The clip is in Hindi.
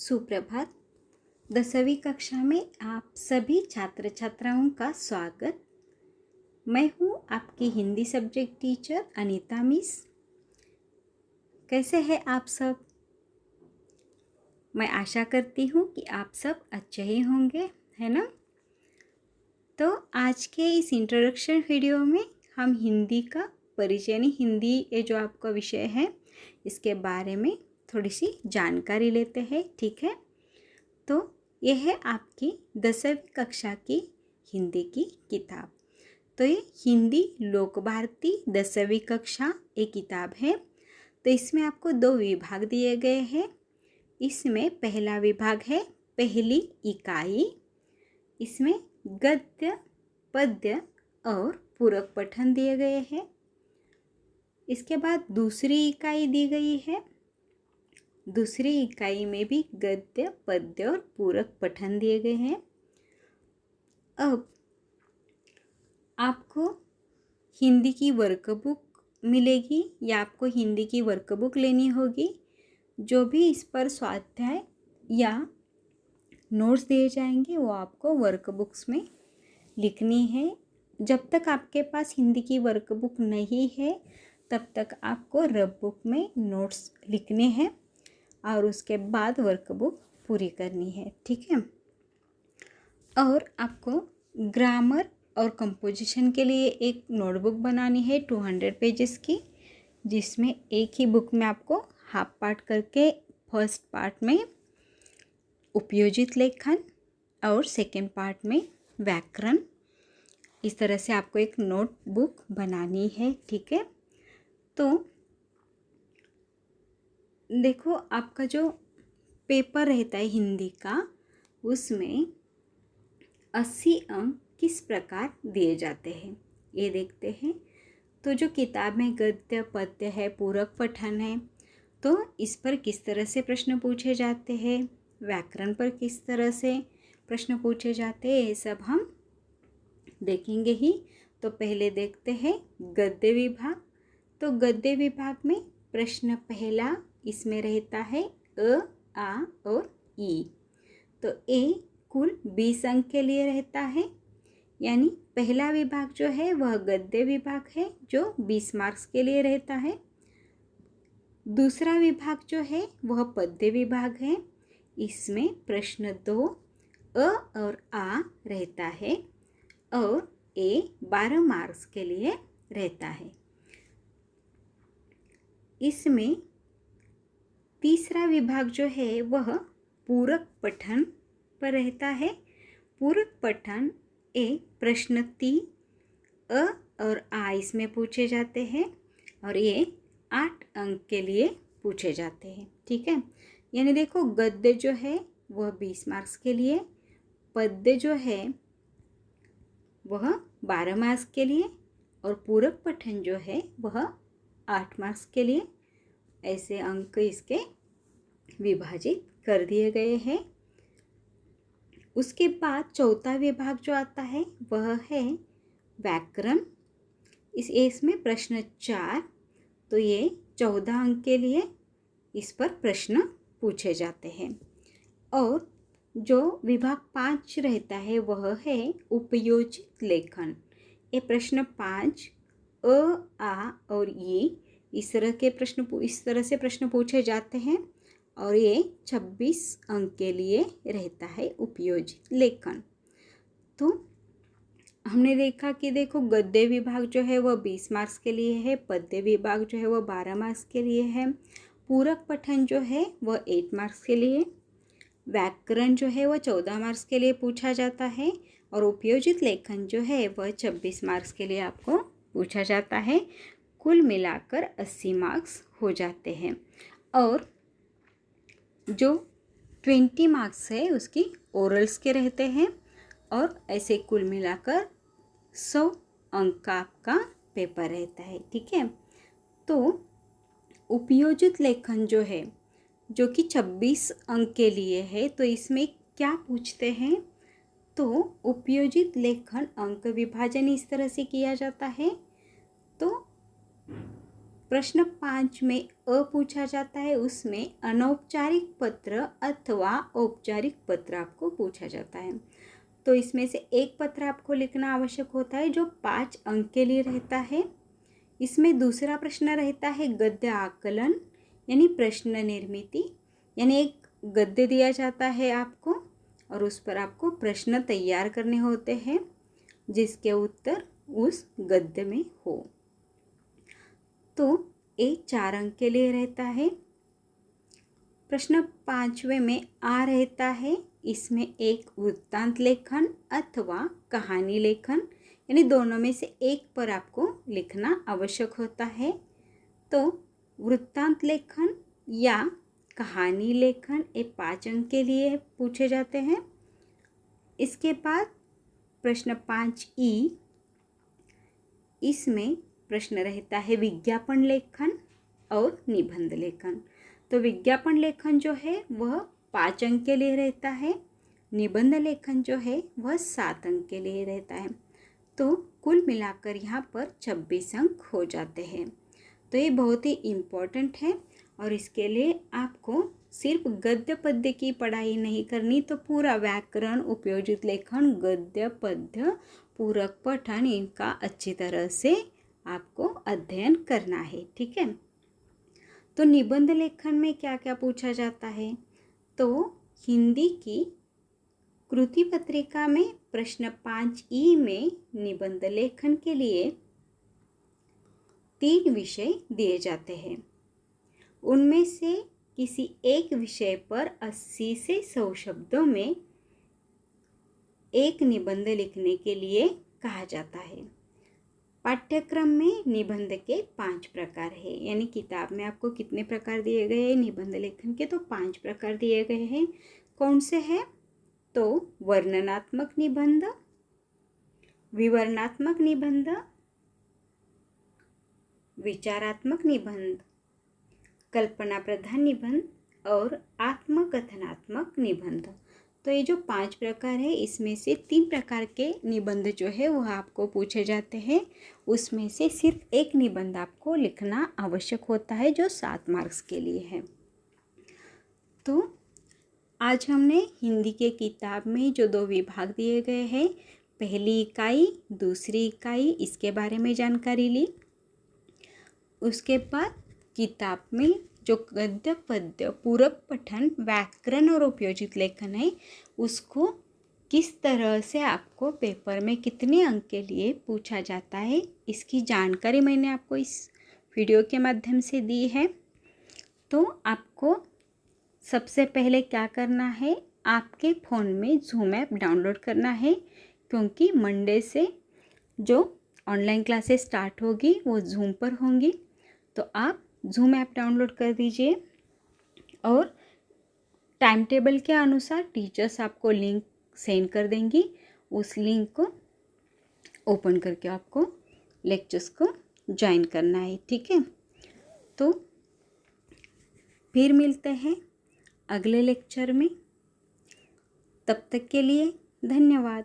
सुप्रभात। 10वीं कक्षा में आप सभी छात्र छात्राओं का स्वागत। मैं हूँ आपकी Hindi subject teacher Anita miss. कैसे हैं आप सब? मैं आशा करती हूँ कि आप सब अच्छे ही होंगे, है ना? तो आज के इस इंट्रोडक्शन वीडियो में हम हिंदी का परिचय यानी हिंदी ये जो आपका विषय है इसके बारे में थोड़ी सी जानकारी लेते हैं, ठीक है? तो यह है आपकी 10वीं कक्षा की हिंदी की किताब। तो ये हिंदी लोक भारती 10वीं कक्षा एक किताब है। तो इसमें आपको 2 विभाग दिए गए हैं। इसमें पहला विभाग है पहली इकाई। इसमें गद्य, पद्य और पूरक पठन दिए गए हैं। इसके बाद दूसरी इकाई दी गई है। दूसरी इकाई में भी गद्य, पद्य और पूरक पठन दिए गए हैं। अब आपको हिंदी की वर्कबुक मिलेगी या आपको हिंदी की वर्कबुक लेनी होगी। जो भी इस पर स्वाध्याय या नोट्स दिए जाएंगे वो आपको वर्कबुक्स में लिखनी है। जब तक आपके पास हिंदी की वर्कबुक नहीं है तब तक आपको रफ बुक में नोट्स लिखने हैं और उसके बाद वर्कबुक पूरी करनी है, ठीक है? और आपको ग्रामर और कंपोजिशन के लिए एक नोटबुक बनानी है 200 पेजेस की, जिसमें एक ही बुक में आपको हाफ पार्ट करके फर्स्ट पार्ट में उपयोजित लेखन और सेकंड पार्ट में व्याकरण, इस तरह से आपको एक नोटबुक बनानी है, ठीक है? तो देखो, आपका जो पेपर रहता है हिंदी का उसमें 80 अंक किस प्रकार दिए जाते हैं ये देखते हैं। तो जो किताब में गद्य, पद्य है, पूरक पठन है, तो इस पर किस तरह से प्रश्न पूछे जाते हैं, व्याकरण पर किस तरह से प्रश्न पूछे जाते हैं, ये सब हम देखेंगे ही। तो पहले देखते हैं गद्य विभाग। तो गद्य विभाग में प्रश्न पहला इसमें रहता है अ, आ और ई। तो ए कुल 20 अंक के लिए रहता है, यानी पहला विभाग जो है वह गद्य विभाग है जो 20 मार्क्स के लिए रहता है। दूसरा विभाग जो है वह पद्य विभाग है। इसमें प्रश्न 2 अ और आ रहता है और ए 12 मार्क्स के लिए रहता है। इसमें तीसरा विभाग जो है वह पूरक पठन पर रहता है। पूरक पठन ए प्रश्न 3 अ और आ इसमें पूछे जाते हैं और ये 8 अंक के लिए पूछे जाते हैं, ठीक है? यानी देखो, गद्य जो है वह 20 मार्क्स के लिए, पद्य जो है वह 12 मार्क्स के लिए और पूरक पठन जो है वह 8 मार्क्स के लिए। ऐसे अंक इसके विभाजित कर दिए गए हैं। उसके बाद चौथा विभाग जो आता है वह है व्याकरण। इसमें प्रश्न 4, तो ये 14 अंक के लिए इस पर प्रश्न पूछे जाते हैं। और जो विभाग 5 रहता है वह है उपयोजित लेखन। ये प्रश्न 5 अ, आ और ई इस तरह से प्रश्न पूछे जाते हैं और ये 26 अंक के लिए रहता है उपयोजित लेखन। तो हमने देखा कि देखो, गद्य विभाग जो है वह 20 मार्क्स के लिए है, पद्य विभाग जो है वह 12 मार्क्स के लिए है, पूरक पठन जो है वह 8 मार्क्स के लिए, व्याकरण जो है वह 14 मार्क्स के लिए पूछा जाता है और उपयोजित लेखन जो है वह 26 मार्क्स के लिए आपको पूछा जाता है। कुल मिलाकर 80 मार्क्स हो जाते हैं और जो 20 मार्क्स है उसकी ओरल्स के रहते हैं और ऐसे कुल मिलाकर 100 अंक का आपका पेपर रहता है, ठीक है? तो उपयोजित लेखन जो है जो कि 26 अंक के लिए है, तो इसमें क्या पूछते हैं? तो उपयोजित लेखन अंक विभाजन इस तरह से किया जाता है। तो प्रश्न 5 में अ पूछा जाता है, उसमें अनौपचारिक पत्र अथवा औपचारिक पत्र आपको पूछा जाता है। तो इसमें से एक पत्र आपको लिखना आवश्यक होता है जो 5 अंक के लिए रहता है। इसमें दूसरा प्रश्न रहता है गद्य आकलन यानी प्रश्न निर्मिति, यानी एक गद्य दिया जाता है आपको और उस पर आपको प्रश्न तैयार करने होते हैं जिसके उत्तर उस गद्य में हो। तो ये 4 अंक के लिए रहता है। प्रश्न 5वें में आ रहता है, इसमें एक वृत्तांत लेखन अथवा कहानी लेखन, यानी दोनों में से एक पर आपको लिखना आवश्यक होता है। तो वृत्तांत लेखन या कहानी लेखन ये 5 अंक के लिए पूछे जाते हैं। इसके बाद प्रश्न 5ई, इसमें प्रश्न रहता है विज्ञापन लेखन और निबंध लेखन। तो विज्ञापन लेखन जो है वह 5 अंक के लिए रहता है, निबंध लेखन जो है वह 7 अंक के लिए रहता है। तो कुल मिलाकर यहाँ पर 26 अंक हो जाते हैं। तो ये बहुत ही इम्पोर्टेंट है और इसके लिए आपको सिर्फ गद्य पद्य की पढ़ाई नहीं करनी, तो पूरा व्याकरण, उपयोजित लेखन, गद्य पद्य, पूरक पठन, इनका अच्छी तरह से आपको अध्ययन करना है। ठीक है। तो निबंध लेखन में क्या क्या पूछा जाता है, तो हिंदी की कृति पत्रिका में प्रश्न 5ई में निबंध लेखन के लिए 3 विषय दिए जाते हैं। उनमें से किसी एक विषय पर 80 से 100 शब्दों में एक निबंध लिखने के लिए कहा जाता है। पाठ्यक्रम में निबंध के 5 प्रकार है, यानी किताब में आपको कितने प्रकार दिए गए हैं निबंध लेखन के, तो 5 प्रकार दिए गए हैं। कौन से हैं, तो वर्णनात्मक निबंध, विवरणात्मक निबंध, विचारात्मक निबंध, कल्पना प्रधान निबंध और आत्मकथनात्मक निबंध। तो ये जो 5 प्रकार है इसमें से 3 प्रकार के निबंध जो है वह आपको पूछे जाते हैं। उसमें से सिर्फ एक निबंध आपको लिखना आवश्यक होता है जो 7 मार्क्स के लिए है। तो आज हमने हिंदी के किताब में जो 2 विभाग दिए गए हैं, पहली इकाई, दूसरी इकाई, इसके बारे में जानकारी ली। उसके बाद किताब में जो गद्य पद्य, पूरक पठन, व्याकरण और उपयोजित लेखन है उसको किस तरह से आपको पेपर में कितने अंक के लिए पूछा जाता है, इसकी जानकारी मैंने आपको इस वीडियो के माध्यम से दी है। तो आपको सबसे पहले क्या करना है, आपके फ़ोन में ज़ूम ऐप डाउनलोड करना है, क्योंकि मंडे से जो ऑनलाइन क्लासेस स्टार्ट होगी वो ज़ूम पर होंगी। तो आप ज़ूम ऐप डाउनलोड कर दीजिए और टाइम टेबल के अनुसार टीचर्स आपको लिंक सेंड कर देंगी। उस लिंक को ओपन करके आपको लेक्चर्स को ज्वाइन करना है। ठीक है। तो फिर मिलते हैं अगले लेक्चर में। तब तक के लिए धन्यवाद।